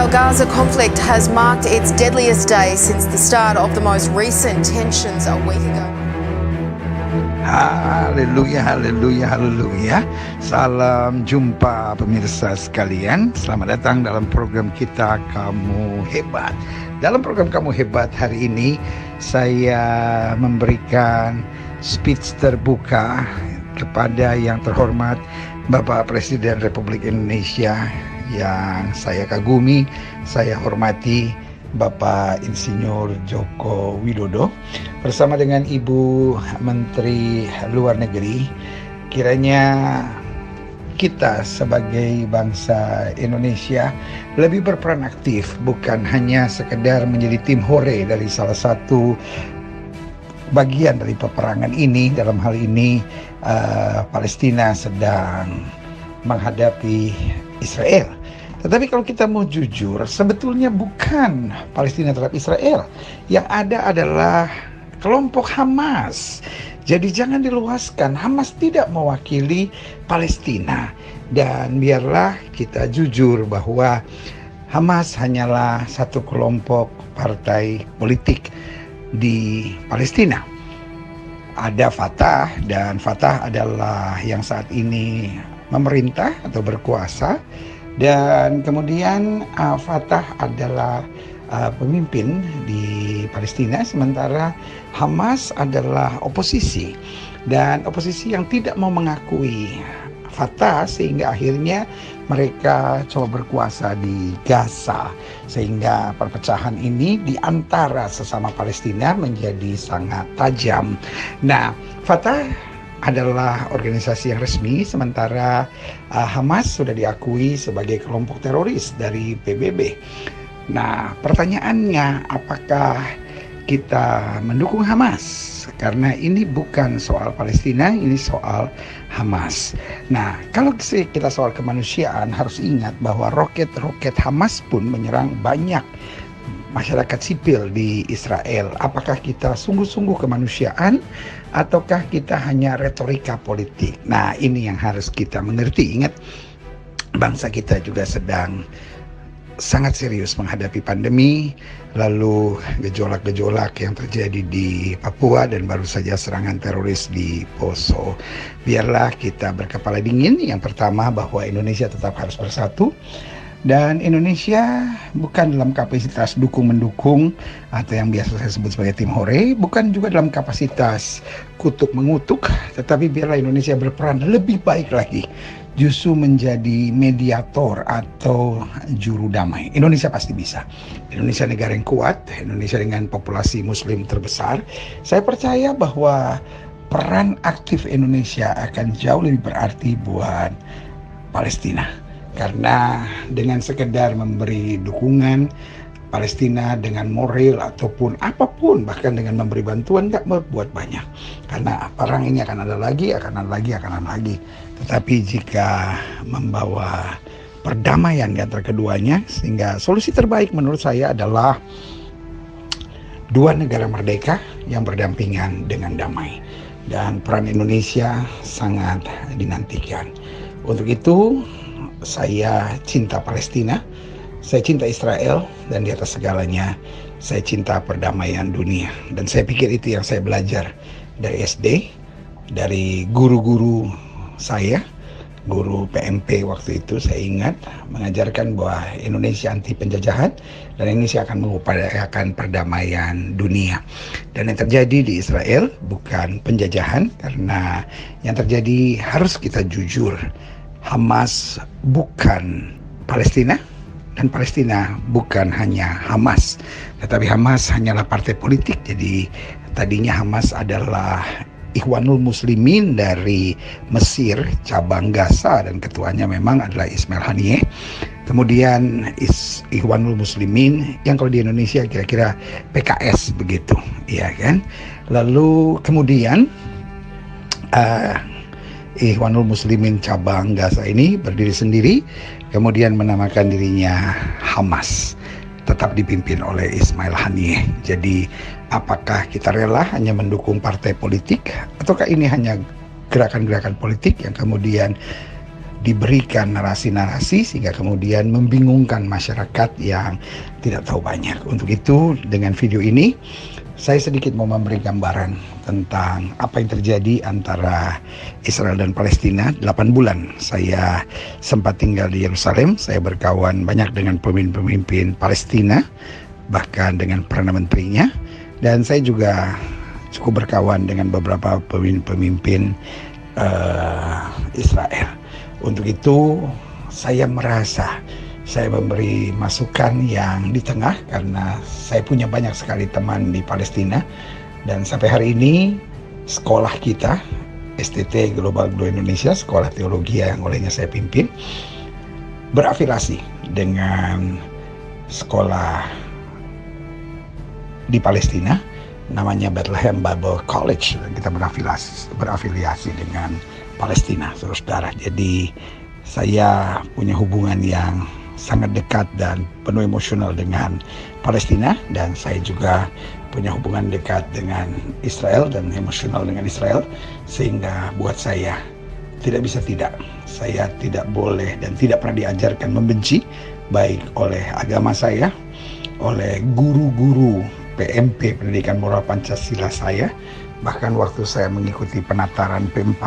Israel Gaza conflict has marked its deadliest day since the start of the most recent tensions a week ago. Haleluya, haleluya, haleluya. Salam jumpa pemirsa sekalian. Selamat datang dalam program kita Kamu Hebat. Dalam program Kamu Hebat hari ini saya memberikan speech terbuka kepada yang terhormat Bapak Presiden Republik Indonesia yang saya kagumi, saya hormati, Bapak Insinyur Joko Widodo bersama dengan Ibu Menteri Luar Negeri. Kiranya kita sebagai bangsa Indonesia lebih berperan aktif, bukan hanya sekedar menjadi tim hore dari salah satu bagian dari peperangan ini. Dalam hal ini Palestina sedang menghadapi Israel. Tetapi kalau kita mau jujur, sebetulnya bukan Palestina terhadap Israel. Yang ada adalah kelompok Hamas. Jadi jangan diluaskan, Hamas tidak mewakili Palestina. Dan biarlah kita jujur bahwa Hamas hanyalah satu kelompok partai politik di Palestina. Ada Fatah, dan Fatah adalah yang saat ini memerintah atau berkuasa, dan kemudian Fatah adalah pemimpin di Palestina, sementara Hamas adalah oposisi, dan oposisi yang tidak mau mengakui Fatah, sehingga akhirnya mereka coba berkuasa di Gaza, sehingga perpecahan ini di antara sesama Palestina menjadi sangat tajam. Nah, Fatah adalah organisasi yang resmi, sementara Hamas sudah diakui sebagai kelompok teroris dari PBB. Nah, pertanyaannya, apakah kita mendukung Hamas? Karena ini bukan soal Palestina, ini soal Hamas. Nah, kalau kita soal kemanusiaan, harus ingat bahwa roket-roket Hamas pun menyerang banyak masyarakat sipil di Israel. Apakah kita sungguh-sungguh kemanusiaan ataukah kita hanya retorika politik? Nah, ini yang harus kita mengerti. Ingat, bangsa kita juga sedang sangat serius menghadapi pandemi, lalu gejolak-gejolak yang terjadi di Papua, dan baru saja serangan teroris di Poso. Biarlah kita berkepala dingin. Yang pertama, bahwa Indonesia tetap harus bersatu. Dan Indonesia bukan dalam kapasitas dukung-mendukung atau yang biasa saya sebut sebagai tim hore, bukan juga dalam kapasitas kutuk-mengutuk, tetapi biarlah Indonesia berperan lebih baik lagi, justru menjadi mediator atau juru damai. Indonesia pasti bisa. Indonesia negara yang kuat, Indonesia dengan populasi muslim terbesar. Saya percaya bahwa peran aktif Indonesia akan jauh lebih berarti buat Palestina. Karena dengan sekedar memberi dukungan Palestina dengan moral ataupun apapun, bahkan dengan memberi bantuan, tidak berbuat banyak. Karena perang ini akan ada lagi, akan ada lagi. Tetapi jika membawa perdamaian di antara keduanya, sehingga solusi terbaik menurut saya adalah dua negara merdeka yang berdampingan dengan damai. Dan peran Indonesia sangat dinantikan. Untuk itu, saya cinta Palestina, saya cinta Israel, dan di atas segalanya saya cinta perdamaian dunia. Dan saya pikir itu yang saya belajar dari SD, dari guru-guru saya, guru PMP waktu itu. Saya ingat mengajarkan bahwa Indonesia anti penjajahan dan Indonesia akan mengupayakan perdamaian dunia. Dan yang terjadi di Israel bukan penjajahan, karena yang terjadi, harus kita jujur, Hamas bukan Palestina, dan Palestina bukan hanya Hamas, tetapi Hamas hanyalah partai politik. Jadi tadinya Hamas adalah Ikhwanul Muslimin dari Mesir, cabang Gaza, dan ketuanya memang adalah Ismail Haniyeh. Kemudian Ikhwanul Muslimin yang kalau di Indonesia kira-kira PKS begitu, ya kan? Lalu kemudian Ikhwanul Muslimin cabang Gaza ini berdiri sendiri, kemudian menamakan dirinya Hamas, tetap dipimpin oleh Ismail Haniyeh. Jadi apakah kita rela hanya mendukung partai politik, ataukah ini hanya gerakan-gerakan politik yang kemudian diberikan narasi-narasi sehingga kemudian membingungkan masyarakat yang tidak tahu banyak. Untuk itu dengan video ini saya sedikit mau memberi gambaran tentang apa yang terjadi antara Israel dan Palestina. 8 bulan saya sempat tinggal di Yerusalem. Saya berkawan banyak dengan pemimpin-pemimpin Palestina, bahkan dengan Perdana Menterinya. Dan saya juga cukup berkawan dengan beberapa pemimpin Israel. Untuk itu saya merasa saya memberi masukan yang di tengah karena saya punya banyak sekali teman di Palestina. Dan sampai hari ini sekolah kita STT Global Glo Indonesia, sekolah teologi yang olehnya saya pimpin, berafiliasi dengan sekolah di Palestina namanya Bethlehem Bible College, dan kita berafiliasi dengan Palestina, saudara. Jadi saya punya hubungan yang sangat dekat dan penuh emosional dengan Palestina, dan saya juga punya hubungan dekat dengan Israel dan emosional dengan Israel, sehingga buat saya tidak bisa tidak. Saya tidak boleh dan tidak pernah diajarkan membenci, baik oleh agama saya, oleh guru-guru PMP Pendidikan Moral Pancasila saya, bahkan waktu saya mengikuti penataran P4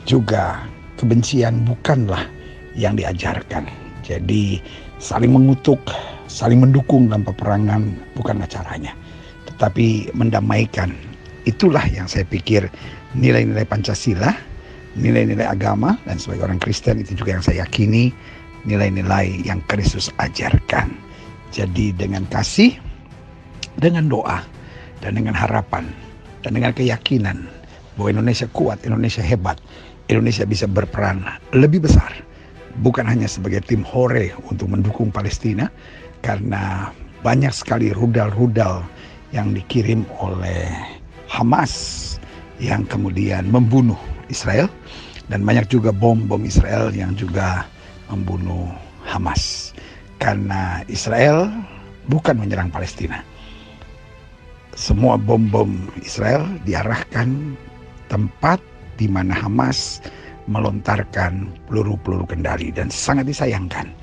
juga kebencian bukanlah yang diajarkan. Jadi saling mengutuk, saling mendukung dalam peperangan bukanlah caranya, tetapi mendamaikan. Itulah yang saya pikir nilai-nilai Pancasila, nilai-nilai agama, dan sebagai orang Kristen itu juga yang saya yakini nilai-nilai yang Kristus ajarkan. Jadi dengan kasih, dengan doa, dan dengan harapan, dan dengan keyakinan bahwa Indonesia kuat, Indonesia hebat, Indonesia bisa berperan lebih besar, bukan hanya sebagai tim hore untuk mendukung Palestina, karena banyak sekali rudal-rudal yang dikirim oleh Hamas yang kemudian membunuh Israel, dan banyak juga bom-bom Israel yang juga membunuh Hamas. Karena Israel bukan menyerang Palestina. Semua bom-bom Israel diarahkan tempat di mana Hamas melontarkan peluru-peluru kendali, dan sangat disayangkan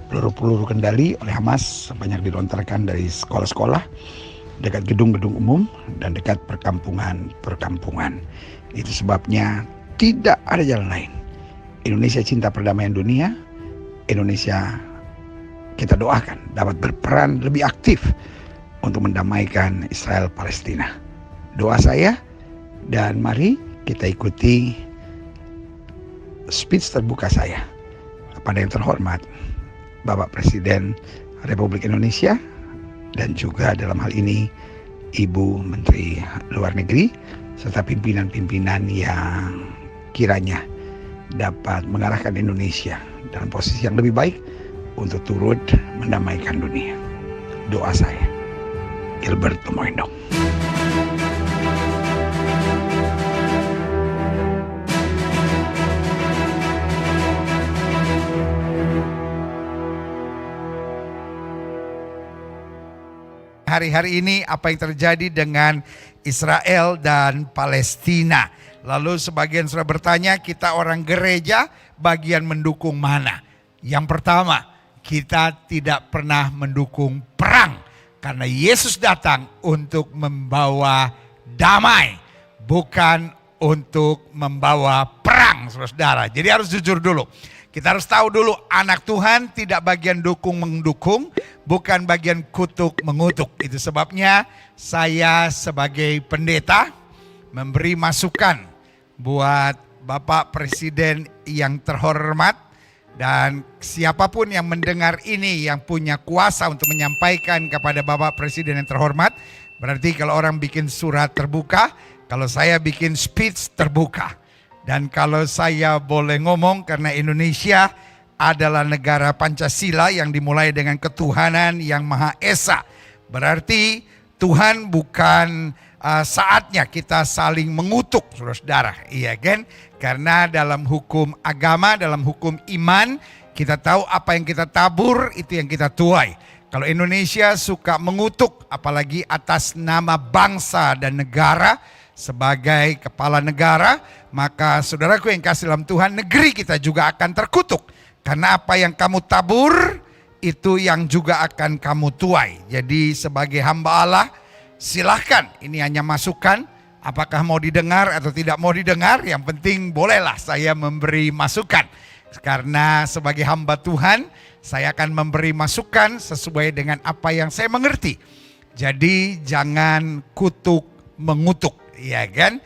peluru-peluru kendali oleh Hamas banyak dilontarkan dari sekolah-sekolah, dekat gedung-gedung umum, dan dekat perkampungan. Itu sebabnya tidak ada jalan lain. Indonesia cinta perdamaian dunia. Indonesia kita doakan dapat berperan lebih aktif untuk mendamaikan Israel Palestina. Doa saya, dan mari kita ikuti speech terbuka saya kepada yang terhormat Bapak Presiden Republik Indonesia, dan juga dalam hal ini Ibu Menteri Luar Negeri, serta pimpinan-pimpinan yang kiranya dapat mengarahkan Indonesia dalam posisi yang lebih baik untuk turut mendamaikan dunia. Doa saya, Gilbert Tumoindo. Hari-hari ini apa yang terjadi dengan Israel dan Palestina. Lalu sebagian sudah bertanya, kita orang gereja bagian mendukung mana? Yang pertama, kita tidak pernah mendukung perang, karena Yesus datang untuk membawa damai, bukan untuk membawa perang, saudara. Jadi harus jujur dulu. Kita harus tahu dulu, anak Tuhan tidak bagian dukung-mendukung, bukan bagian kutuk-mengutuk. Itu sebabnya saya sebagai pendeta memberi masukan buat Bapak Presiden yang terhormat, dan siapapun yang mendengar ini yang punya kuasa untuk menyampaikan kepada Bapak Presiden yang terhormat. Berarti kalau orang bikin surat terbuka, kalau saya bikin speech terbuka. Dan kalau saya boleh ngomong, karena Indonesia adalah negara Pancasila yang dimulai dengan ketuhanan yang Maha Esa. Berarti Tuhan bukan saatnya kita saling mengutuk, saudara. Iya kan? Karena dalam hukum agama, dalam hukum iman, kita tahu apa yang kita tabur itu yang kita tuai. Kalau Indonesia suka mengutuk, apalagi atas nama bangsa dan negara, sebagai kepala negara, maka saudaraku yang kasih dalam Tuhan, negeri kita juga akan terkutuk. Karena apa yang kamu tabur, itu yang juga akan kamu tuai. Jadi sebagai hamba Allah, silahkan, ini hanya masukan. Apakah mau didengar atau tidak mau didengar, yang penting bolehlah saya memberi masukan. Karena sebagai hamba Tuhan, saya akan memberi masukan sesuai dengan apa yang saya mengerti. Jadi jangan kutuk mengutuk, ya kan?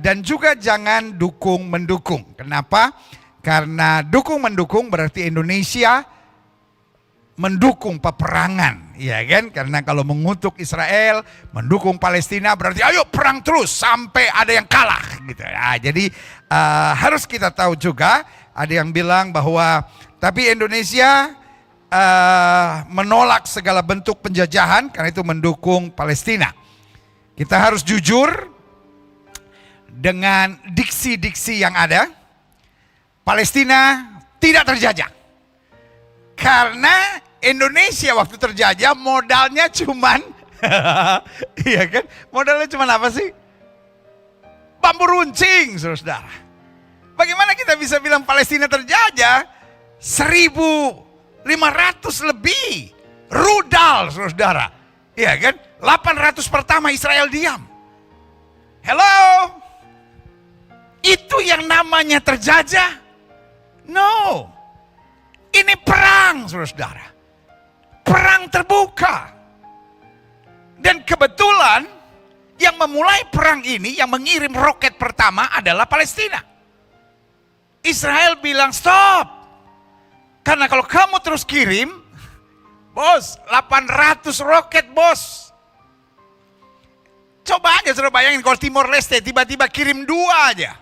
Dan juga jangan dukung mendukung. Kenapa? Karena dukung mendukung berarti Indonesia mendukung peperangan, ya kan? Karena kalau mengutuk Israel, mendukung Palestina berarti ayo perang terus sampai ada yang kalah, gitu. Nah, jadi harus kita tahu juga, ada yang bilang bahwa tapi Indonesia menolak segala bentuk penjajahan karena itu mendukung Palestina. Kita harus jujur dengan diksi-diksi yang ada. Palestina tidak terjajah. Karena Indonesia waktu terjajah modalnya cuman iya kan? Modalnya cuman apa sih? Bambu runcing, saudara. Bagaimana kita bisa bilang Palestina terjajah? 1.500 lebih rudal, saudara. Iya kan? 800 pertama Israel diam. Hello? Itu yang namanya terjajah? No. Ini perang, saudara. Perang terbuka. Dan kebetulan yang memulai perang ini, yang mengirim roket pertama adalah Palestina. Israel bilang stop. Karena kalau kamu terus kirim, bos, 800 roket bos. Coba aja saudara bayangin kalau Timor Leste tiba-tiba kirim 2 aja.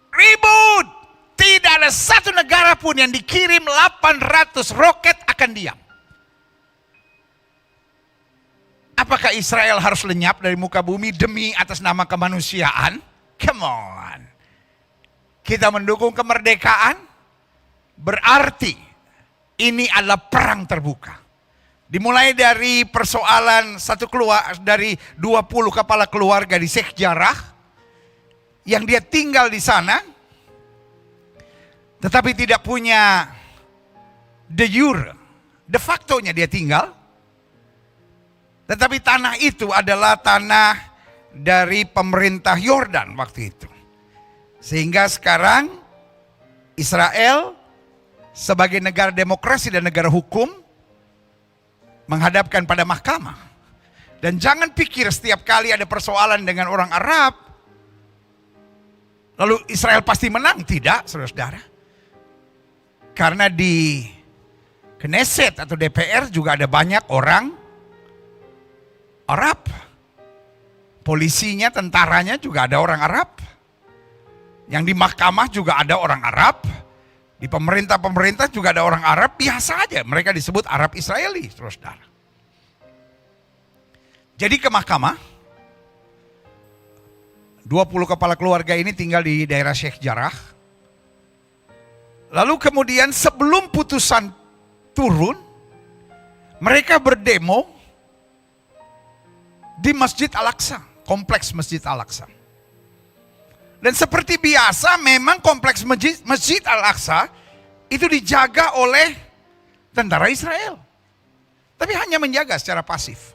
Ribut. Tidak ada satu negara pun yang dikirim 800 roket akan diam. Apakah Israel harus lenyap dari muka bumi demi atas nama kemanusiaan? Come on. Kita mendukung kemerdekaan, berarti ini adalah perang terbuka. Dimulai dari persoalan dari 20 kepala keluarga di Sheikh Jarrah yang dia tinggal di sana, tetapi tidak punya de jure, de facto-nya dia tinggal. Tetapi tanah itu adalah tanah dari pemerintah Yordan waktu itu. Sehingga sekarang Israel sebagai negara demokrasi dan negara hukum menghadapkan pada mahkamah. Dan jangan pikir setiap kali ada persoalan dengan orang Arab, lalu Israel pasti menang. Tidak, saudara-saudara. Karena di Knesset atau DPR juga ada banyak orang Arab. Polisinya, tentaranya juga ada orang Arab. Yang di mahkamah juga ada orang Arab. Di pemerintah juga ada orang Arab. Biasa aja, mereka disebut Arab Israeli, saudara. Jadi ke mahkamah, 20 kepala keluarga ini tinggal di daerah Sheikh Jarrah. Lalu kemudian sebelum putusan turun, mereka berdemo di Masjid Al-Aqsa, kompleks Masjid Al-Aqsa. Dan seperti biasa memang kompleks Masjid Al-Aqsa itu dijaga oleh tentara Israel. Tapi hanya menjaga secara pasif.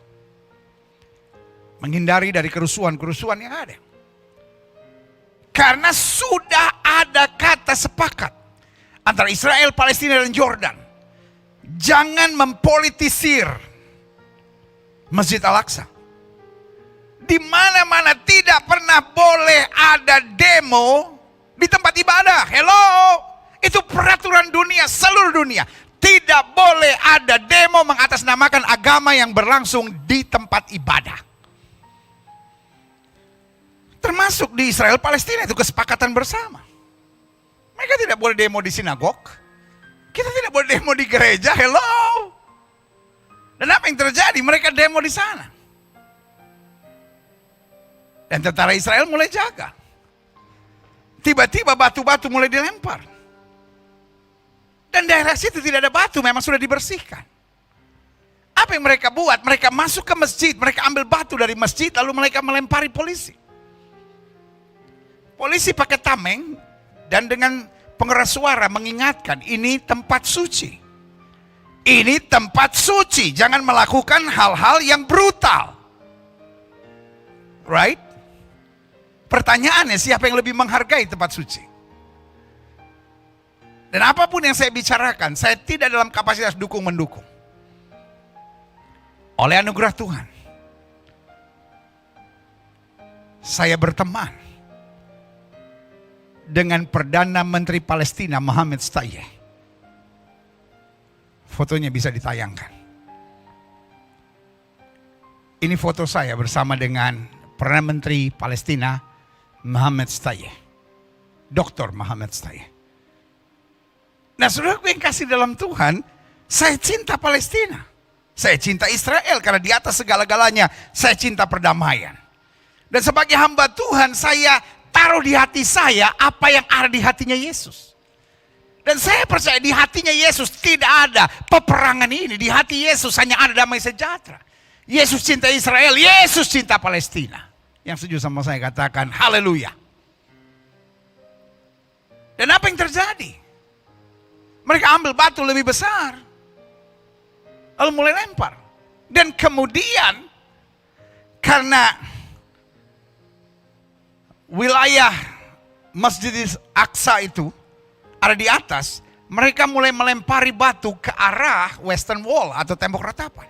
Menghindari dari kerusuhan-kerusuhan yang ada. Karena sudah ada kata sepakat antara Israel, Palestina, dan Jordan. Jangan mempolitisir Masjid Al-Aqsa. Di mana-mana tidak pernah boleh ada demo di tempat ibadah. Hello, itu peraturan dunia, seluruh dunia. Tidak boleh ada demo mengatasnamakan agama yang berlangsung di tempat ibadah. Termasuk di Israel, Palestina, itu kesepakatan bersama. Mereka tidak boleh demo di sinagog. Kita tidak boleh demo di gereja. Hello. Dan apa yang terjadi? Mereka demo di sana. Dan tentara Israel mulai jaga. Tiba-tiba batu-batu mulai dilempar. Dan daerah situ tidak ada batu, memang sudah dibersihkan. apa yang mereka buat? Mereka masuk ke masjid, mereka ambil batu dari masjid, lalu mereka melempari polisi. Polisi pakai tameng dan dengan pengeras suara mengingatkan, ini tempat suci. Ini tempat suci, jangan melakukan hal-hal yang brutal. Right? Pertanyaannya, siapa yang lebih menghargai tempat suci? Dan apapun yang saya bicarakan, saya tidak dalam kapasitas dukung-mendukung. Oleh anugerah Tuhan, saya berteman dengan Perdana Menteri Palestina Mohammed Shtayyeh. Fotonya bisa ditayangkan. Ini foto saya bersama dengan Perdana Menteri Palestina Mohammed Shtayyeh, Dr. Mohammed Shtayyeh. Nah, saudaraku yang kasih dalam Tuhan, saya cinta Palestina. Saya cinta Israel karena di atas segala-galanya saya cinta perdamaian. Dan sebagai hamba Tuhan, saya taruh di hati saya apa yang ada di hatinya Yesus. Dan saya percaya di hatinya Yesus tidak ada peperangan ini. Di hati Yesus hanya ada damai sejahtera. Yesus cinta Israel, Yesus cinta Palestina. Yang setuju sama saya katakan haleluya. Dan apa yang terjadi? Mereka ambil batu lebih besar, lalu mulai lempar. Dan kemudian karena wilayah Masjid Aqsa itu ada di atas, mereka mulai melempari batu ke arah Western Wall atau tembok ratapan.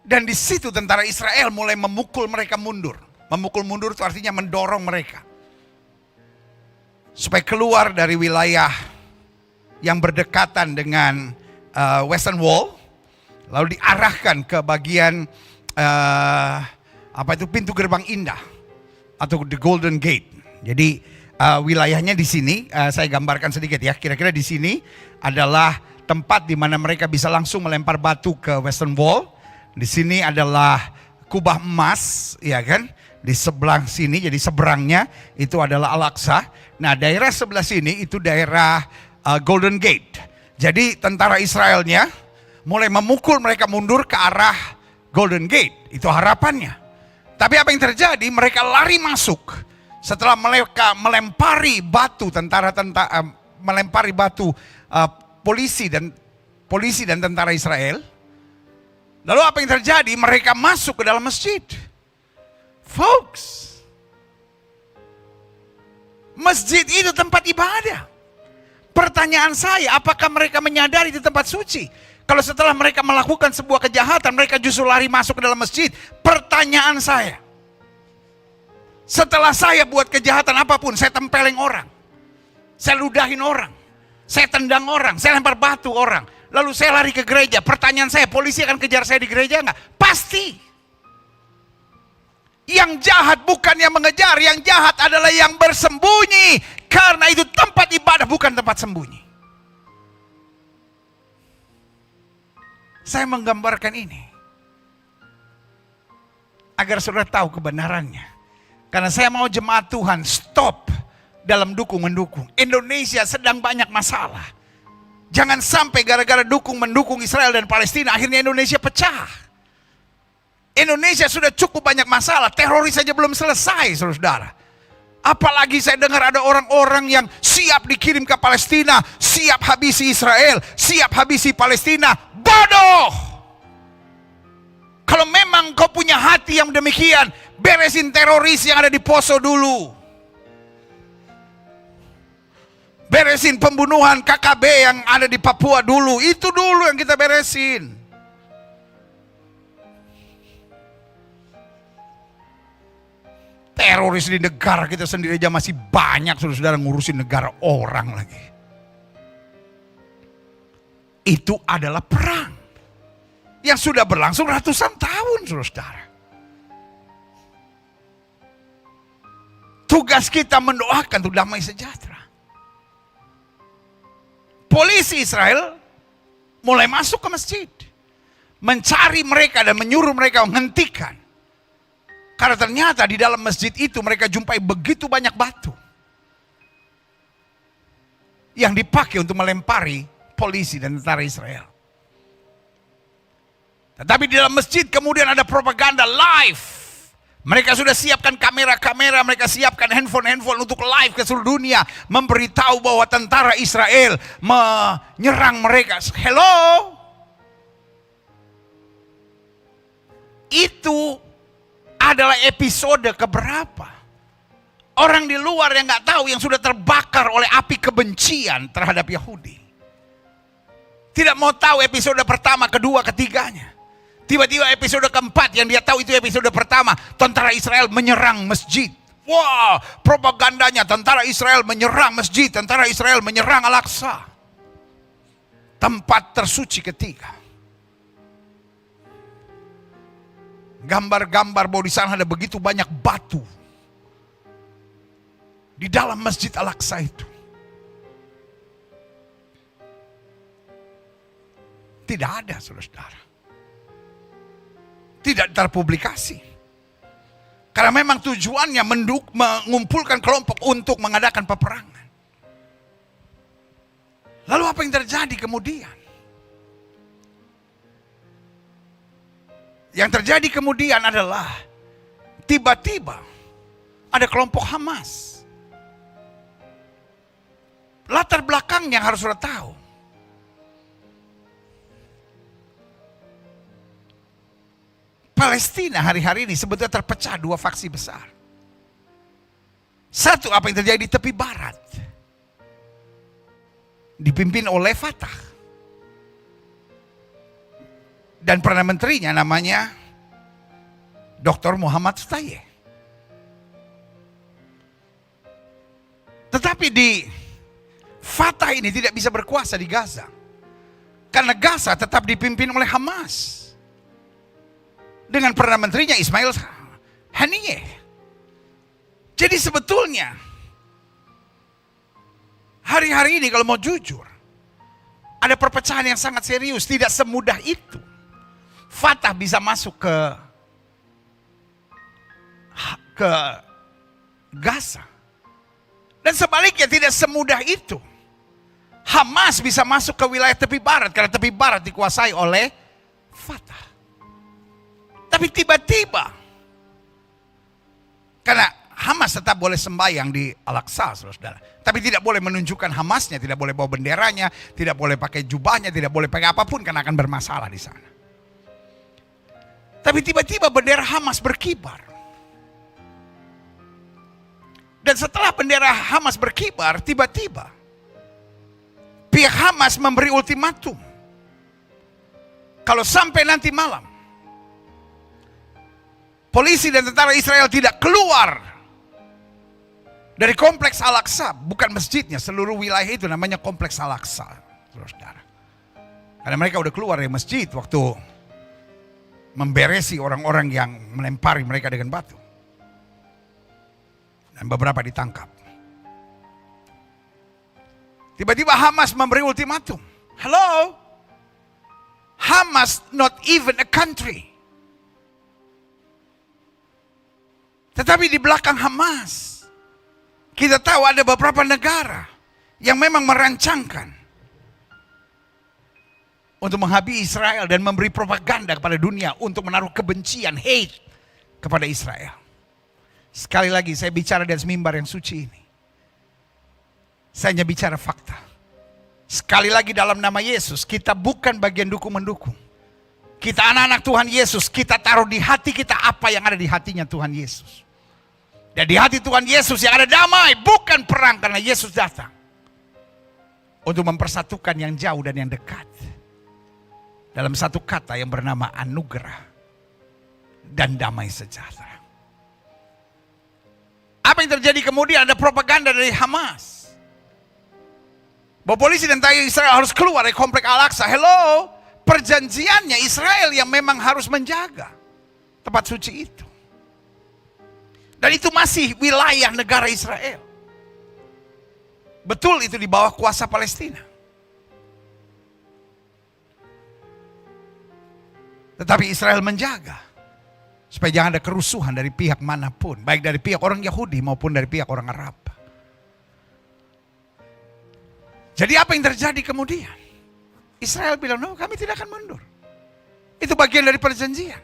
Dan di situ tentara Israel mulai memukul mereka mundur. Memukul mundur itu artinya mendorong mereka supaya keluar dari wilayah yang berdekatan dengan Western Wall, lalu diarahkan ke bagian pintu gerbang indah atau the Golden Gate. Jadi wilayahnya di sini saya gambarkan sedikit ya. Kira-kira di sini adalah tempat di mana mereka bisa langsung melempar batu ke Western Wall. Di sini adalah kubah emas, ya kan? Di sebelah sini, jadi seberangnya itu adalah Al-Aqsa. Nah, daerah sebelah sini itu daerah Golden Gate. Jadi tentara Israelnya mulai memukul mereka mundur ke arah Golden Gate. Itu harapannya. Tapi apa yang terjadi? Mereka lari masuk. Setelah mereka melempari batu melempari batu polisi dan tentara Israel. Lalu apa yang terjadi? Mereka masuk ke dalam masjid. Folks, masjid itu tempat ibadah. Pertanyaan saya, apakah mereka menyadari itu tempat suci? Kalau setelah mereka melakukan sebuah kejahatan, mereka justru lari masuk ke dalam masjid. Pertanyaan saya, setelah saya buat kejahatan apapun, saya tempeleng orang, saya ludahin orang, saya tendang orang, saya lempar batu orang, lalu saya lari ke gereja. Pertanyaan saya, polisi akan kejar saya di gereja enggak? Pasti. Yang jahat bukan yang mengejar, yang jahat adalah yang bersembunyi. Karena itu tempat ibadah bukan tempat sembunyi. Saya menggambarkan ini agar saudara tahu kebenarannya. Karena saya mau jemaat Tuhan stop dalam dukung-mendukung. Indonesia sedang banyak masalah. Jangan sampai gara-gara dukung-mendukung Israel dan Palestina akhirnya Indonesia pecah. Indonesia sudah cukup banyak masalah, teroris saja belum selesai, saudara. Apalagi saya dengar ada orang-orang yang siap dikirim ke Palestina, siap habisi Israel, siap habisi Palestina. Bodoh! Kalau memang kau punya hati yang demikian, beresin teroris yang ada di Poso dulu. Beresin pembunuhan KKB yang ada di Papua dulu, itu dulu yang kita beresin. Teroris di negara kita sendiri aja masih banyak, saudara-saudara, ngurusin negara orang lagi. Itu adalah perang yang sudah berlangsung ratusan tahun, saudara-saudara. Tugas kita mendoakan untuk damai sejahtera. Polisi Israel mulai masuk ke masjid, mencari mereka dan menyuruh mereka menghentikan. Karena ternyata di dalam masjid itu mereka jumpai begitu banyak batu yang dipakai untuk melempari polisi dan tentara Israel. Tetapi di dalam masjid kemudian ada propaganda live. Mereka sudah siapkan kamera-kamera, mereka siapkan handphone-handphone untuk live ke seluruh dunia. Memberitahu bahwa tentara Israel menyerang mereka. Hello? Itu adalah episode keberapa? Orang di luar yang nggak tahu yang sudah terbakar oleh api kebencian terhadap Yahudi. Tidak mau tahu episode pertama, kedua, ketiganya. Tiba-tiba episode keempat yang dia tahu itu episode pertama. Tentara Israel menyerang masjid. Wah, propagandanya tentara Israel menyerang masjid. Tentara Israel menyerang Al-Aqsa. Tempat tersuci ketiga. Gambar-gambar bahwa di sana ada begitu banyak batu. Di dalam masjid Al-Aqsa itu. Tidak ada, saudara-saudara. Tidak terpublikasi. Karena memang tujuannya mengumpulkan kelompok untuk mengadakan peperangan. Lalu apa yang terjadi kemudian? Yang terjadi kemudian adalah tiba-tiba ada kelompok Hamas. Latar belakangnya yang harus sudah tahu. Palestina hari-hari ini sebetulnya terpecah dua faksi besar. Satu, apa yang terjadi di tepi barat. Dipimpin oleh Fatah. Dan Perdana Menterinya namanya Dr. Muhammad Shtayyeh. Tetapi di Fatah ini tidak bisa berkuasa di Gaza. Karena Gaza tetap dipimpin oleh Hamas. Dengan Perdana Menterinya Ismail Haniyeh. Jadi sebetulnya hari-hari ini kalau mau jujur, ada perpecahan yang sangat serius. Tidak semudah itu Fatah bisa masuk ke Gaza. Dan sebaliknya tidak semudah itu Hamas bisa masuk ke wilayah tepi barat. Karena tepi barat dikuasai oleh Fatah. Tapi tiba-tiba, karena Hamas tetap boleh sembahyang di Al-Aqsa, saudara. Tapi tidak boleh menunjukkan Hamasnya, tidak boleh bawa benderanya, tidak boleh pakai jubahnya, tidak boleh pakai apapun karena akan bermasalah di sana. Tapi tiba-tiba bendera Hamas berkibar. Dan setelah bendera Hamas berkibar, tiba-tiba pihak Hamas memberi ultimatum. Kalau sampai nanti malam polisi dan tentara Israel tidak keluar dari kompleks Al-Aqsa, bukan masjidnya, seluruh wilayah itu namanya kompleks Al-Aqsa, saudara. Karena mereka udah keluar dari masjid waktu memberesi orang-orang yang melempari mereka dengan batu. Dan beberapa ditangkap. Tiba-tiba Hamas memberi ultimatum. Hello? Hamas not even a country. Tetapi di belakang Hamas, kita tahu ada beberapa negara yang memang merancangkan untuk menghabisi Israel dan memberi propaganda kepada dunia untuk menaruh kebencian, hate kepada Israel. Sekali lagi saya bicara dari mimbar yang suci ini. Saya hanya bicara fakta. Sekali lagi dalam nama Yesus, kita bukan bagian dukung-mendukung. Kita anak-anak Tuhan Yesus, kita taruh di hati kita apa yang ada di hatinya Tuhan Yesus. Dan di hati Tuhan Yesus yang ada damai, bukan perang, karena Yesus datang untuk mempersatukan yang jauh dan yang dekat. Dalam satu kata yang bernama anugerah dan damai sejahtera. Apa yang terjadi kemudian? Ada propaganda dari Hamas bahwa polisi dan tentara Israel harus keluar dari komplek Al-Aqsa. Hello? Perjanjiannya Israel yang memang harus menjaga tempat suci itu. Dan itu masih wilayah negara Israel. Betul itu di bawah kuasa Palestina. Tetapi Israel menjaga supaya jangan ada kerusuhan dari pihak manapun, baik dari pihak orang Yahudi maupun dari pihak orang Arab. Jadi apa yang terjadi kemudian? Israel bilang, no, kami tidak akan mundur. Itu bagian dari perjanjian.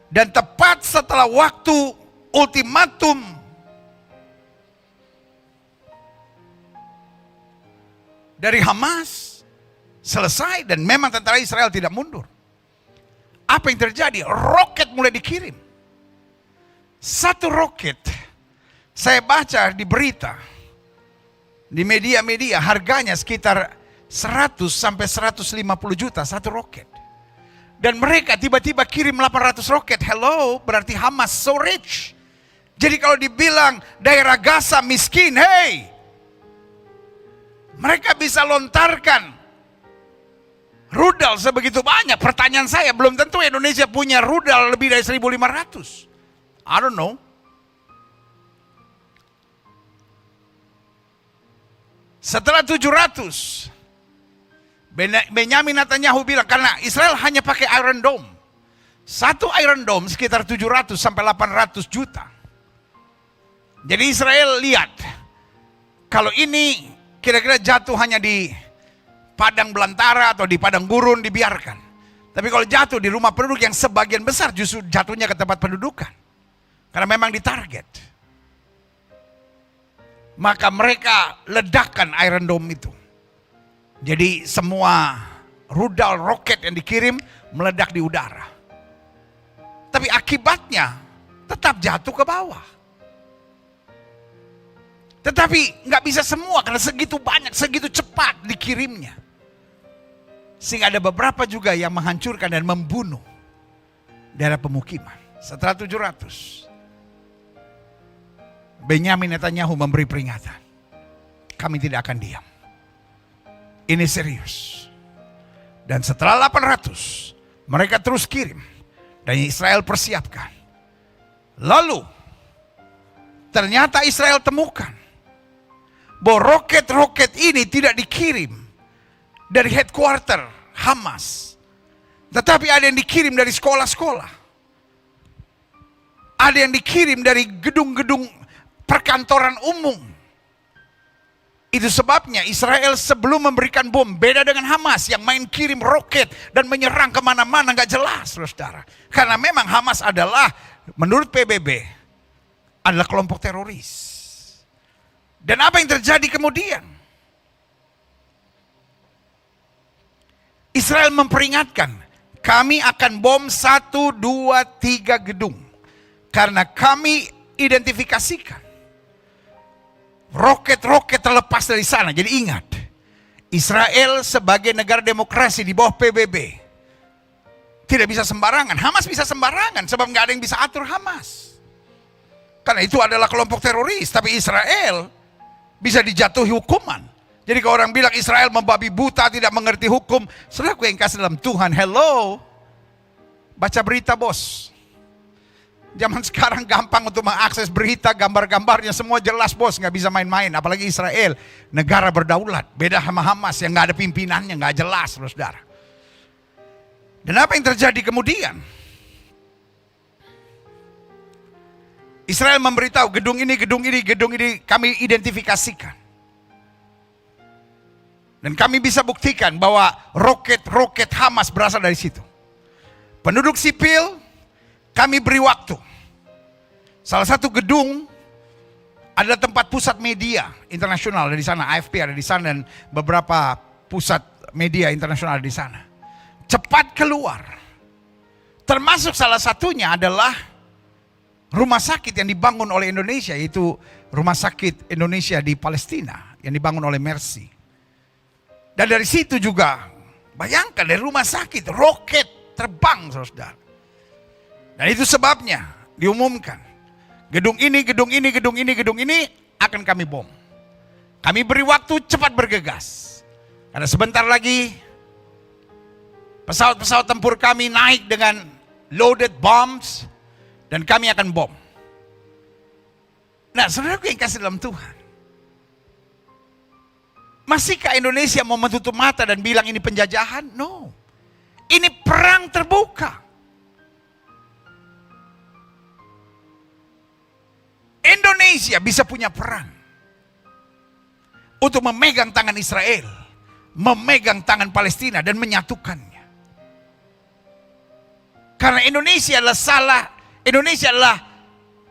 Dan tepat setelah waktu ultimatum dari Hamas selesai dan memang tentara Israel tidak mundur. Apa yang terjadi? Roket mulai dikirim. Satu roket, saya baca di berita, di media-media, harganya sekitar 100 sampai 150 juta satu roket. Dan mereka tiba-tiba kirim 800 roket. Hello, berarti Hamas so rich. Jadi kalau dibilang daerah Gaza miskin, hey, mereka bisa lontarkan rudal sebegitu banyak. Pertanyaan saya, belum tentu Indonesia punya rudal lebih dari 1.500. I don't know. Setelah 700, Benyamin Netanyahu bilang, karena Israel hanya pakai Iron Dome. Satu Iron Dome sekitar 700 sampai 800 juta. Jadi Israel lihat, kalau ini kira-kira jatuh hanya di padang belantara atau di padang gurun dibiarkan. Tapi kalau jatuh di rumah penduduk yang sebagian besar justru jatuhnya ke tempat pendudukan. Karena memang ditarget. Maka mereka ledakkan Iron Dome itu. Jadi semua rudal roket yang dikirim meledak di udara. Tapi akibatnya tetap jatuh ke bawah. Tetapi nggak bisa semua karena segitu banyak, segitu cepat dikirimnya. Sehingga ada beberapa juga yang menghancurkan dan membunuh daerah pemukiman. Setelah 700, Benyamin Netanyahu memberi peringatan. Kami tidak akan diam. Ini serius. Dan setelah 800, mereka terus kirim. Dan Israel persiapkan. Lalu, ternyata Israel temukan bahwa roket-roket ini tidak dikirim dari headquarter Hamas. Tetapi ada yang dikirim dari sekolah-sekolah. Ada yang dikirim dari gedung-gedung perkantoran umum. Itu sebabnya Israel sebelum memberikan bom, beda dengan Hamas yang main kirim roket dan menyerang kemana-mana, gak jelas, saudara. Karena memang Hamas adalah, menurut PBB, adalah kelompok teroris. Dan apa yang terjadi kemudian? Israel memperingatkan, kami akan bom 1, 2, 3 gedung. Karena kami identifikasikan roket-roket terlepas dari sana. Jadi ingat, Israel sebagai negara demokrasi di bawah PBB tidak bisa sembarangan. Hamas bisa sembarangan sebab nggak ada yang bisa atur Hamas. Karena itu adalah kelompok teroris. Tapi Israel bisa dijatuhi hukuman. Jadi kalau orang bilang Israel membabi buta, tidak mengerti hukum, saudaraku yang kasih dalam Tuhan, hello, baca berita bos. Zaman sekarang gampang untuk mengakses berita, gambar-gambarnya semua jelas bos, nggak bisa main-main. Apalagi Israel, negara berdaulat, beda sama Hamas yang nggak ada pimpinannya, nggak jelas, saudara. Dan apa yang terjadi kemudian? Israel memberitahu gedung ini kami identifikasikan. Dan kami bisa buktikan bahwa roket-roket Hamas berasal dari situ. Penduduk sipil, kami beri waktu. Salah satu gedung adalah tempat pusat media internasional ada di sana, AFP ada di sana dan beberapa pusat media internasional ada di sana. Cepat keluar. Termasuk salah satunya adalah rumah sakit yang dibangun oleh Indonesia, yaitu Rumah Sakit Indonesia di Palestina yang dibangun oleh Mercy. Dan dari situ juga, bayangkan dari rumah sakit, roket terbang, saudara. Dan itu sebabnya diumumkan, gedung ini akan kami bom. Kami beri waktu cepat bergegas. Karena sebentar lagi pesawat-pesawat tempur kami naik dengan loaded bombs dan kami akan bom. Nah, saudaraku yang kasih dalam Tuhan, masihkah Indonesia mau menutup mata dan bilang ini penjajahan? No. Ini perang terbuka. Indonesia bisa punya peran untuk memegang tangan Israel, memegang tangan Palestina dan menyatukannya. Karena Indonesia adalah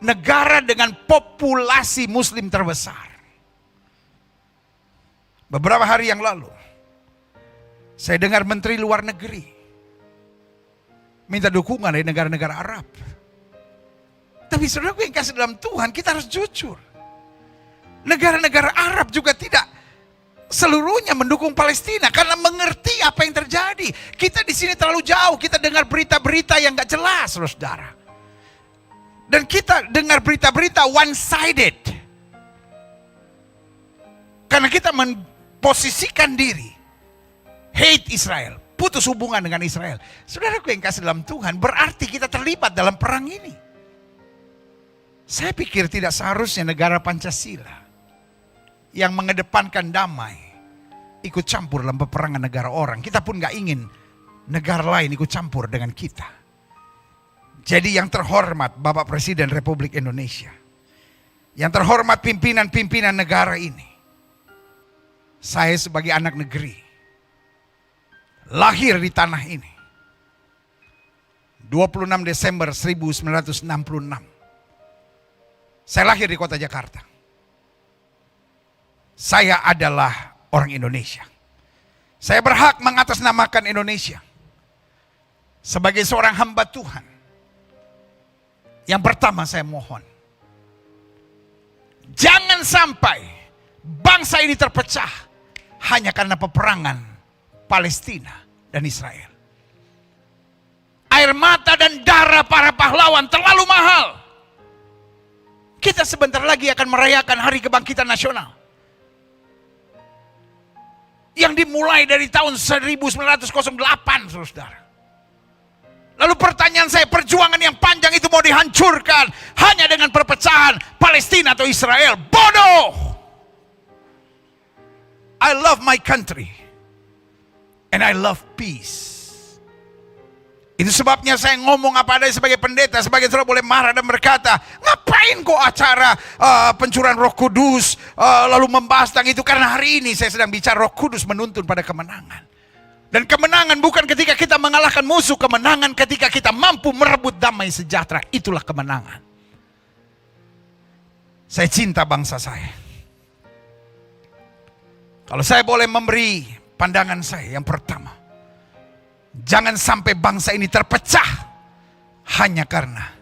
negara dengan populasi Muslim terbesar. Beberapa hari yang lalu, saya dengar Menteri Luar Negeri minta dukungan dari negara-negara Arab. Tapi saudaraku yang kasih dalam Tuhan, kita harus jujur. Negara-negara Arab juga tidak seluruhnya mendukung Palestina karena mengerti apa yang terjadi. Kita di sini terlalu jauh, kita dengar berita-berita yang gak jelas, saudara. Dan kita dengar berita-berita one-sided. Karena kita memposisikan diri, hate Israel, putus hubungan dengan Israel. Saudaraku yang kasih dalam Tuhan, berarti kita terlibat dalam perang ini. Saya pikir tidak seharusnya negara Pancasila yang mengedepankan damai ikut campur dalam peperangan negara orang. Kita pun gak ingin negara lain ikut campur dengan kita. Jadi yang terhormat Bapak Presiden Republik Indonesia, yang terhormat pimpinan-pimpinan negara ini, saya sebagai anak negeri, lahir di tanah ini 26 Desember 1966. Saya lahir di kota Jakarta. Saya adalah orang Indonesia. Saya berhak mengatasnamakan Indonesia sebagai seorang hamba Tuhan. Yang pertama saya mohon, jangan sampai bangsa ini terpecah hanya karena peperangan Palestina dan Israel. Air mata dan darah para pahlawan terlalu mahal. Kita sebentar lagi akan merayakan Hari Kebangkitan Nasional yang dimulai dari tahun 1908, saudara. Lalu pertanyaan saya, perjuangan yang panjang itu mau dihancurkan hanya dengan perpecahan Palestina atau Israel? Bodoh! I love my country and I love peace. Itu sebabnya saya ngomong apa adanya sebagai pendeta. Sebagai saudara boleh marah dan berkata, ngapain kok acara pencurahan Roh Kudus lalu membahas tentang itu? Karena hari ini saya sedang bicara Roh Kudus menuntun pada kemenangan. Dan kemenangan bukan ketika kita mengalahkan musuh. Kemenangan ketika kita mampu merebut damai sejahtera. Itulah kemenangan. Saya cinta bangsa saya. Kalau saya boleh memberi pandangan saya, yang pertama, jangan sampai bangsa ini terpecah hanya karena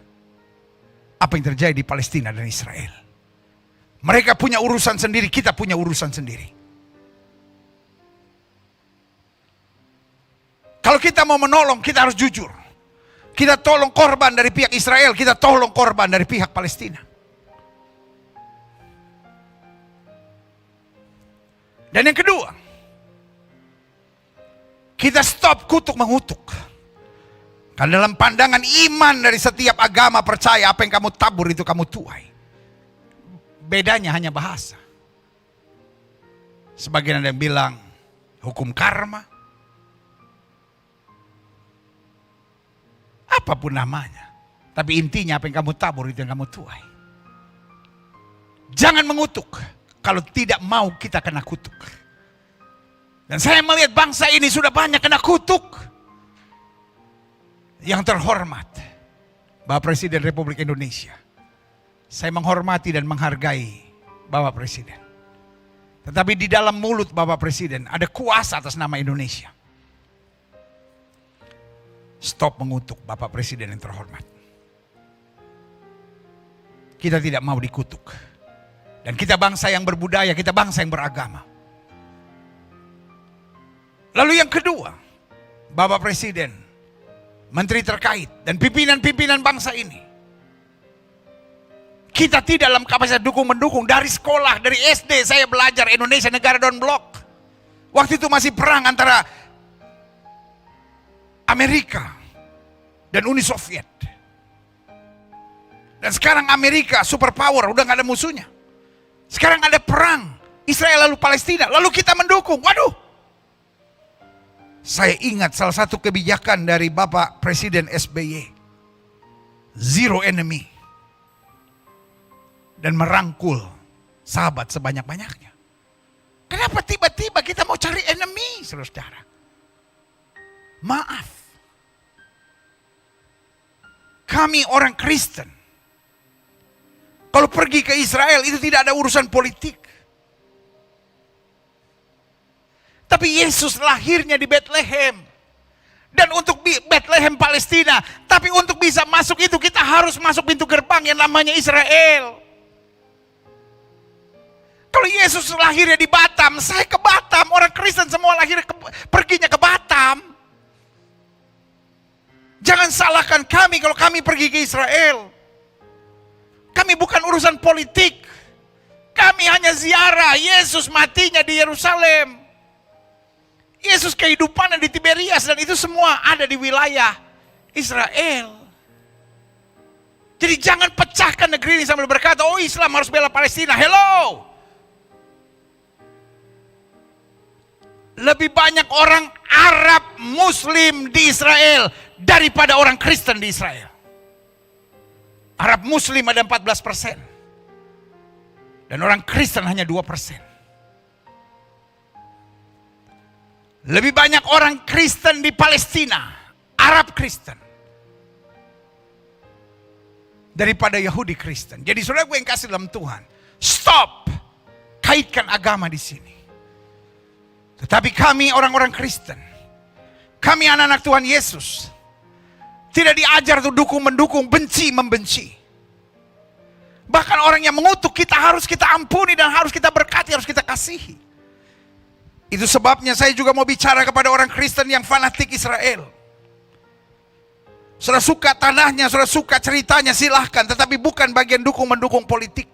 apa yang terjadi di Palestina dan Israel. Mereka punya urusan sendiri, kita punya urusan sendiri. Kalau kita mau menolong, kita harus jujur. Kita tolong korban dari pihak Israel, kita tolong korban dari pihak Palestina. Dan yang kedua, kita stop kutuk mengutuk. Karena dalam pandangan iman dari setiap agama percaya apa yang kamu tabur itu kamu tuai. Bedanya hanya bahasa. Sebagian ada yang bilang hukum karma. Apapun namanya. Tapi intinya apa yang kamu tabur itu yang kamu tuai. Jangan mengutuk kalau tidak mau kita kena kutuk. Dan saya melihat bangsa ini sudah banyak kena kutuk. Yang terhormat Bapak Presiden Republik Indonesia. Saya menghormati dan menghargai Bapak Presiden. Tetapi di dalam mulut Bapak Presiden ada kuasa atas nama Indonesia. Stop mengutuk Bapak Presiden yang terhormat. Kita tidak mau dikutuk. Dan kita bangsa yang berbudaya, kita bangsa yang beragama. Lalu yang kedua, Bapak Presiden, menteri terkait, dan pimpinan-pimpinan bangsa ini. Kita tidak dalam kapasitas dukung-mendukung. Dari sekolah, dari SD saya belajar Indonesia negara Don Blok. Waktu itu masih perang antara Amerika dan Uni Soviet. Dan sekarang Amerika superpower, udah gak ada musuhnya. Sekarang ada perang Israel lalu Palestina, lalu kita mendukung. Waduh. Saya ingat salah satu kebijakan dari Bapak Presiden SBY. Zero enemy. Dan merangkul sahabat sebanyak-banyaknya. Kenapa tiba-tiba kita mau cari enemy, saudara? Maaf. kami orang Kristen, kalau pergi ke Israel itu tidak ada urusan politik. Tapi Yesus lahirnya di Bethlehem. Dan untuk Bethlehem Palestina. Tapi untuk bisa masuk itu kita harus masuk pintu gerbang yang namanya Israel. Kalau Yesus lahirnya di Batam, saya ke Batam. Orang Kristen semua perginya ke Batam. Jangan salahkan kami kalau kami pergi ke Israel. Kami bukan urusan politik. Kami hanya ziarah. Yesus matinya di Yerusalem. Yesus kehidupannya di Tiberias, dan itu semua ada di wilayah Israel. Jadi jangan pecahkan negeri ini sambil berkata, oh Islam harus bela Palestina. Hello. Lebih banyak orang Arab Muslim di Israel daripada orang Kristen di Israel. Arab Muslim ada 14%. Dan orang Kristen hanya 2%. Lebih banyak orang Kristen di Palestina, Arab Kristen, daripada Yahudi Kristen. Jadi saudara gue yang kasih dalam Tuhan, stop kaitkan agama di sini. Tetapi kami orang-orang Kristen, kami anak-anak Tuhan Yesus, tidak diajar untuk dukung-mendukung, benci-membenci. Bahkan orang yang mengutuk kita harus kita ampuni dan harus kita berkati, harus kita kasihi. Itu sebabnya saya juga mau bicara kepada orang Kristen yang fanatik Israel. Saudara suka tanahnya, saudara suka ceritanya, silahkan. Tetapi bukan bagian dukung-mendukung politik.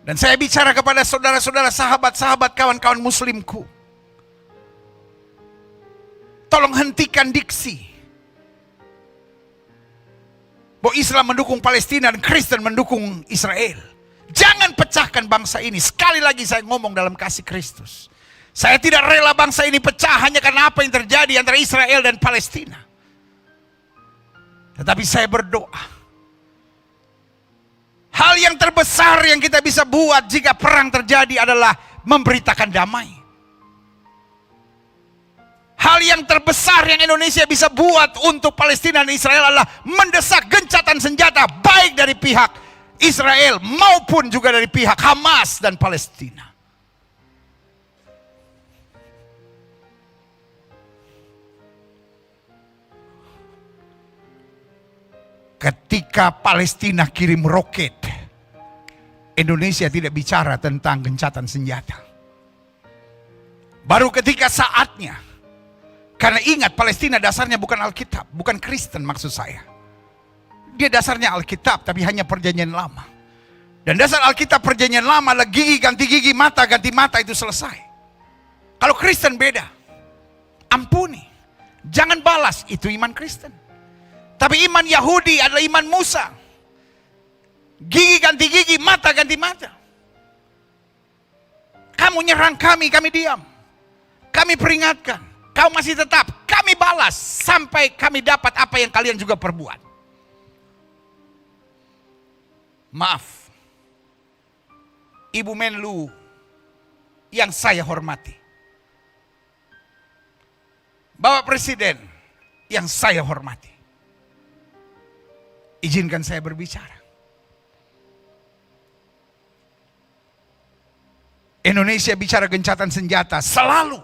Dan saya bicara kepada saudara-saudara, sahabat-sahabat, kawan-kawan muslimku. Tolong hentikan diksi bahwa Islam mendukung Palestina dan Kristen mendukung Israel. Jangan pecahkan bangsa ini. Sekali lagi saya ngomong dalam kasih Kristus. Saya tidak rela bangsa ini pecah hanya karena apa yang terjadi antara Israel dan Palestina. Tetapi saya berdoa, hal yang terbesar yang kita bisa buat jika perang terjadi adalah memberitakan damai. Hal yang terbesar yang Indonesia bisa buat untuk Palestina dan Israel adalah mendesak gencatan senjata, baik dari pihak Israel maupun juga dari pihak Hamas dan Palestina. Ketika Palestina kirim roket, Indonesia tidak bicara tentang gencatan senjata. Baru ketika saatnya, karena ingat Palestina dasarnya bukan Alkitab, bukan Kristen maksud saya. Dia dasarnya Alkitab, tapi hanya perjanjian lama. Dan dasar Alkitab perjanjian lama adalah gigi ganti gigi, mata ganti mata, itu selesai. Kalau Kristen beda. Ampuni. Jangan balas, itu iman Kristen. Tapi iman Yahudi adalah iman Musa. Gigi ganti gigi, mata ganti mata. Kamu nyerang kami diam. Kami peringatkan. Kau masih tetap, kami balas. Sampai kami dapat apa yang kalian juga perbuat. Maaf, Ibu Menlu yang saya hormati, Bapak Presiden yang saya hormati, izinkan saya berbicara. Indonesia bicara gencatan senjata selalu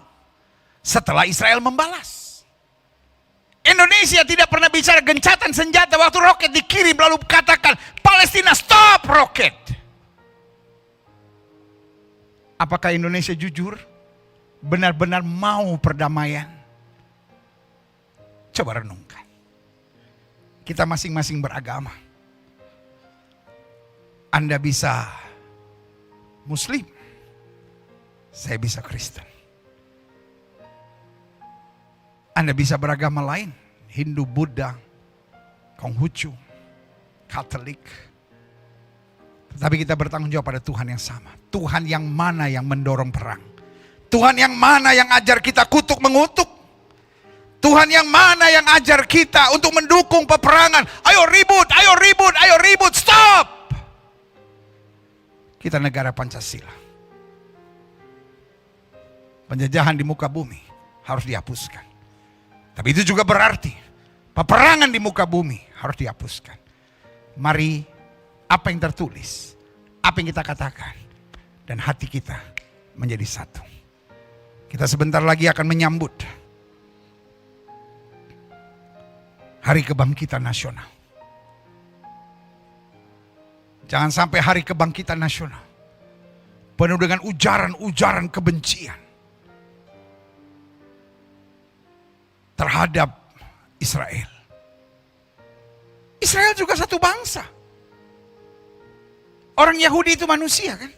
setelah Israel membalas. Indonesia tidak pernah bicara gencatan senjata waktu roket dikirim lalu katakan Palestina stop roket. Apakah Indonesia jujur benar-benar mau perdamaian? Coba renungkan. Kita masing-masing beragama. Anda bisa Muslim, saya bisa Kristen. Anda bisa beragama lain, Hindu, Buddha, Konghucu, Katolik. Tetapi kita bertanggung jawab pada Tuhan yang sama. Tuhan yang mana yang mendorong perang? Tuhan yang mana yang ajar kita kutuk mengutuk? Tuhan yang mana yang ajar kita untuk mendukung peperangan? Ayo ribut, ayo ribut, ayo ribut, stop! Kita negara Pancasila. Penjajahan di muka bumi harus dihapuskan. Tapi itu juga berarti peperangan di muka bumi harus dihapuskan. Mari apa yang tertulis, apa yang kita katakan, dan hati kita menjadi satu. Kita sebentar lagi akan menyambut Hari Kebangkitan Nasional. Jangan sampai Hari Kebangkitan Nasional penuh dengan ujaran-ujaran kebencian terhadap Israel. Israel juga satu bangsa. Orang Yahudi itu manusia kan?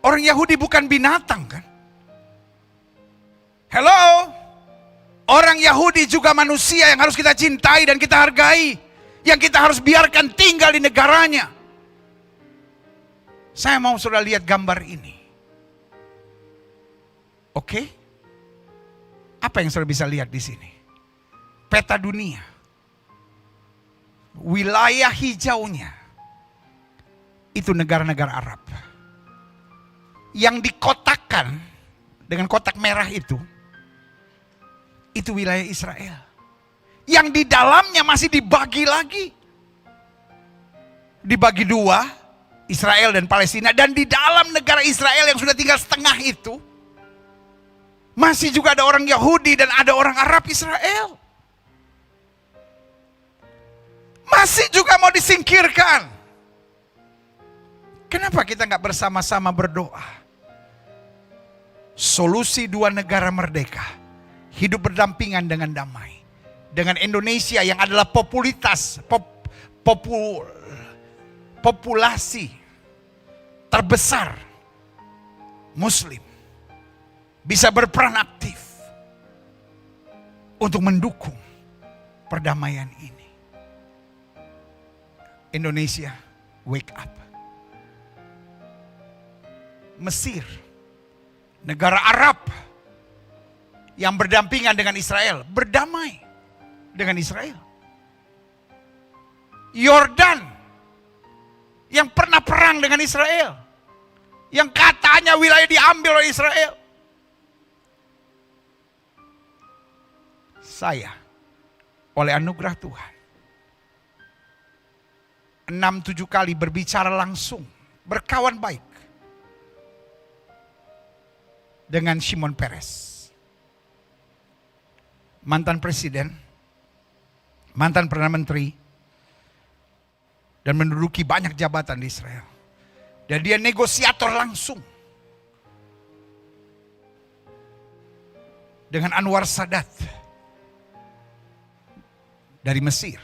Orang Yahudi bukan binatang kan? Hello? Orang Yahudi juga manusia yang harus kita cintai dan kita hargai. Yang kita harus biarkan tinggal di negaranya. Saya mau saudara lihat gambar ini. Oke? Apa yang saudara bisa lihat di sini? Peta dunia. Wilayah hijaunya itu negara-negara Arab. Yang dikotakkan dengan kotak merah itu wilayah Israel. Yang di dalamnya masih dibagi lagi. Dibagi dua, Israel dan Palestina. Dan di dalam negara Israel yang sudah tinggal setengah itu, masih juga ada orang Yahudi dan ada orang Arab Israel. Masih juga mau disingkirkan. Kenapa kita nggak bersama-sama berdoa? Solusi dua negara merdeka, hidup berdampingan dengan damai. Dengan Indonesia yang adalah populasi terbesar Muslim, bisa berperan aktif untuk mendukung perdamaian ini. Indonesia, wake up. Mesir, negara Arab yang berdampingan dengan Israel, berdamai dengan Israel. Yordan yang pernah perang dengan Israel, yang katanya wilayah diambil oleh Israel. Saya oleh anugerah Tuhan 6-7 kali berbicara langsung, berkawan baik dengan Shimon Peres, mantan presiden, mantan perdana menteri, dan menduduki banyak jabatan di Israel. Dan dia negosiator langsung dengan Anwar Sadat dari Mesir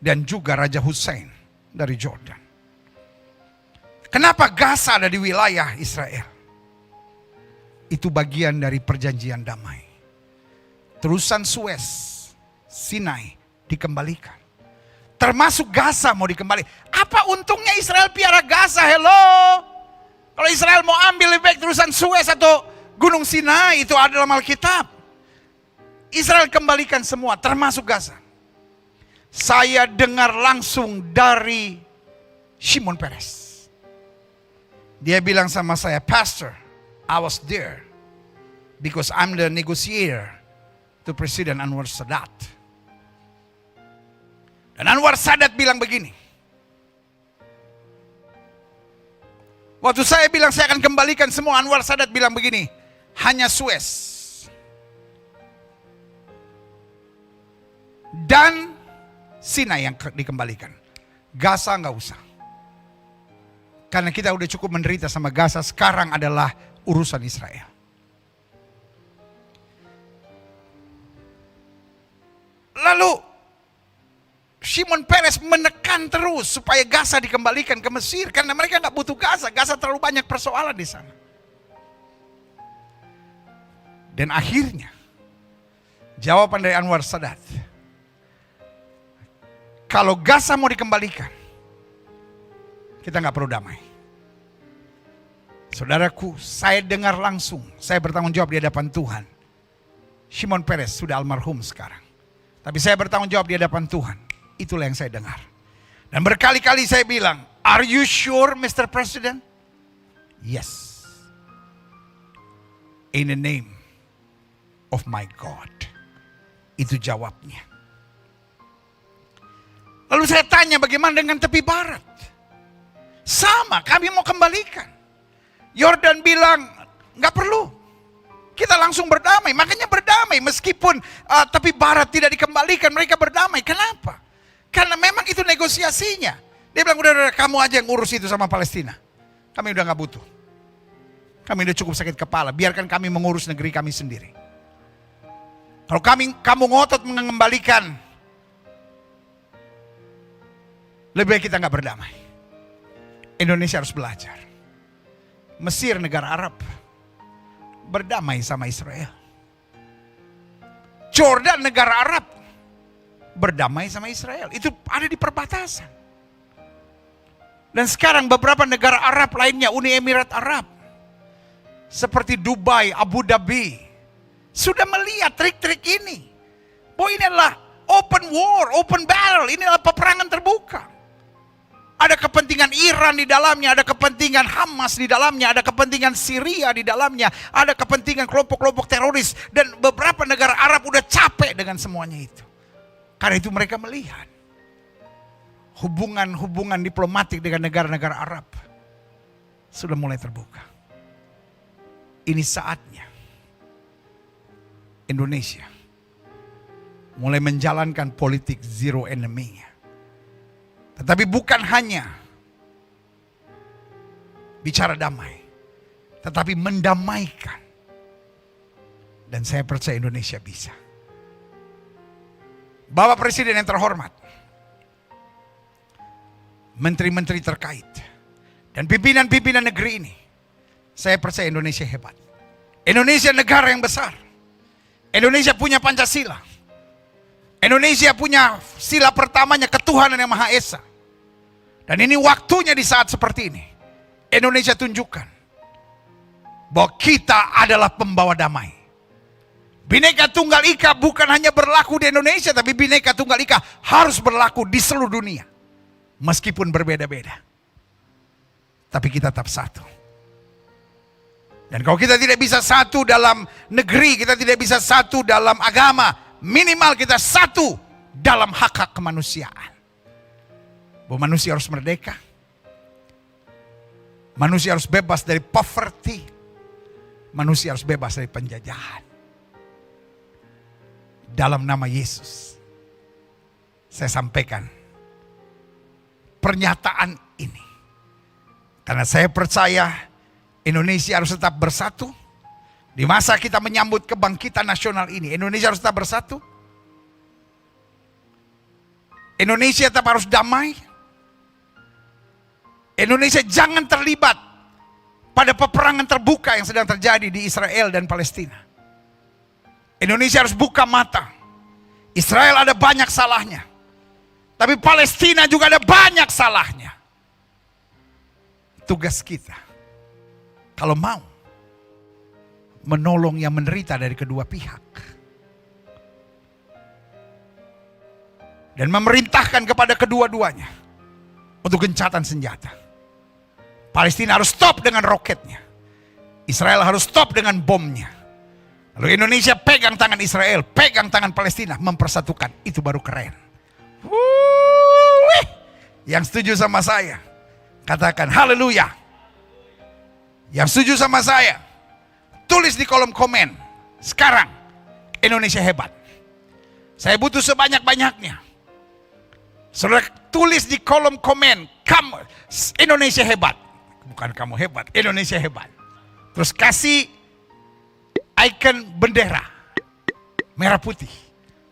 dan juga Raja Hussein dari Jordan. Kenapa Gaza ada di wilayah Israel? Itu bagian dari perjanjian damai. Terusan Suez, Sinai dikembalikan. Termasuk Gaza mau dikembali. Apa untungnya Israel piara Gaza? Hello. Kalau Israel mau ambil lebih baik terusan Suez atau Gunung Sinai, itu ada dalam Alkitab. Israel kembalikan semua, termasuk Gaza. Saya dengar langsung dari Shimon Peres. Dia bilang sama saya, Pastor, I was there because I'm the negotiator to President Anwar Sadat. Dan Anwar Sadat bilang begini. Waktu saya bilang saya akan kembalikan semua, Anwar Sadat bilang begini, hanya Suez dan Sinai yang dikembalikan. Gaza nggak usah. Karena kita udah cukup menderita sama Gaza, sekarang adalah urusan Israel. Lalu Shimon Peres menekan terus supaya Gaza dikembalikan ke Mesir. Karena mereka nggak butuh Gaza. Gaza terlalu banyak persoalan di sana. Dan akhirnya jawaban dari Anwar Sadat, kalau Gaza mau dikembalikan, kita nggak perlu damai. Saudaraku, saya dengar langsung, saya bertanggung jawab di hadapan Tuhan. Shimon Peres sudah almarhum sekarang. Tapi saya bertanggung jawab di hadapan Tuhan. Itulah yang saya dengar. Dan berkali-kali saya bilang, are you sure Mr. President? Yes. In the name of my God. Itu jawabnya. Lalu saya tanya bagaimana dengan tepi barat? Sama, kami mau kembalikan. Yordan bilang, nggak perlu. Kita langsung berdamai, makanya berdamai. Meskipun tepi barat tidak dikembalikan, mereka berdamai. Kenapa? Karena memang itu negosiasinya. Dia bilang, udah kamu aja yang urus itu sama Palestina. Kami udah nggak butuh. Kami udah cukup sakit kepala, biarkan kami mengurus negeri kami sendiri. Kalau kamu ngotot mengembalikan, lebih baik kita nggak berdamai. Indonesia harus belajar. Mesir negara Arab berdamai sama Israel. Jordan negara Arab berdamai sama Israel. Itu ada di perbatasan. Dan sekarang beberapa negara Arab lainnya, Uni Emirat Arab, seperti Dubai, Abu Dhabi, sudah melihat trik-trik ini. Bahwa ini adalah open war, open battle, ini adalah peperangan terbuka. Ada kepentingan Iran di dalamnya, ada kepentingan Hamas di dalamnya, ada kepentingan Syria di dalamnya, ada kepentingan kelompok-kelompok teroris. Dan beberapa negara Arab udah capek dengan semuanya itu. Karena itu mereka melihat hubungan diplomatik dengan negara-negara Arab sudah mulai terbuka. Ini saatnya Indonesia mulai menjalankan politik zero enemy-nya. Tetapi bukan hanya bicara damai, tetapi mendamaikan. Dan saya percaya Indonesia bisa. Bapak Presiden yang terhormat, menteri-menteri terkait, dan pimpinan-pimpinan negeri ini, saya percaya Indonesia hebat. Indonesia negara yang besar. Indonesia punya Pancasila. Indonesia punya sila pertamanya ketuhanan yang Maha Esa. Dan ini waktunya di saat seperti ini. Indonesia tunjukkan bahwa kita adalah pembawa damai. Bhinneka Tunggal Ika bukan hanya berlaku di Indonesia, tapi Bhinneka Tunggal Ika harus berlaku di seluruh dunia. Meskipun berbeda-beda. Tapi kita tetap satu. Dan kalau kita tidak bisa satu dalam negeri, kita tidak bisa satu dalam agama, minimal kita satu dalam hak-hak kemanusiaan. Bahwa manusia harus merdeka. Manusia harus bebas dari poverty. Manusia harus bebas dari penjajahan. Dalam nama Yesus, saya sampaikan pernyataan ini. Karena saya percaya Indonesia harus tetap bersatu. Di masa kita menyambut kebangkitan nasional ini, Indonesia harus tetap bersatu. Indonesia tetap harus damai. Indonesia jangan terlibat pada peperangan terbuka yang sedang terjadi di Israel dan Palestina. Indonesia harus buka mata. Israel ada banyak salahnya. Tapi Palestina juga ada banyak salahnya. Tugas kita, kalau mau, menolong yang menderita dari kedua pihak. Dan memerintahkan kepada kedua-duanya untuk gencatan senjata. Palestina harus stop dengan roketnya. Israel harus stop dengan bomnya. Lalu Indonesia pegang tangan Israel, pegang tangan Palestina, mempersatukan. Itu baru keren. Yang setuju sama saya, katakan haleluya. Yang setuju sama saya, tulis di kolom komen. Sekarang Indonesia hebat. Saya butuh sebanyak-banyaknya. Saudara tulis di kolom komen, kamu Indonesia hebat. Bukan kamu hebat, Indonesia hebat. Terus kasih icon bendera merah putih.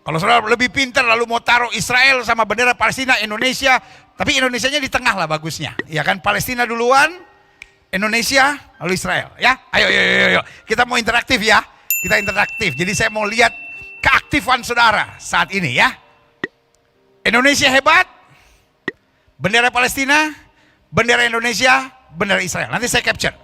Kalau saudara lebih pintar lalu mau taruh Israel sama bendera Palestina, Indonesia, tapi Indonesianya di tengah lah bagusnya. Ya kan, Palestina duluan, Indonesia, lalu Israel. Ya, ayo. Kita mau interaktif ya. Kita interaktif. Jadi saya mau lihat keaktifan saudara saat ini ya. Indonesia hebat, bendera Palestina, bendera Indonesia, bendera Israel. Nanti saya capture.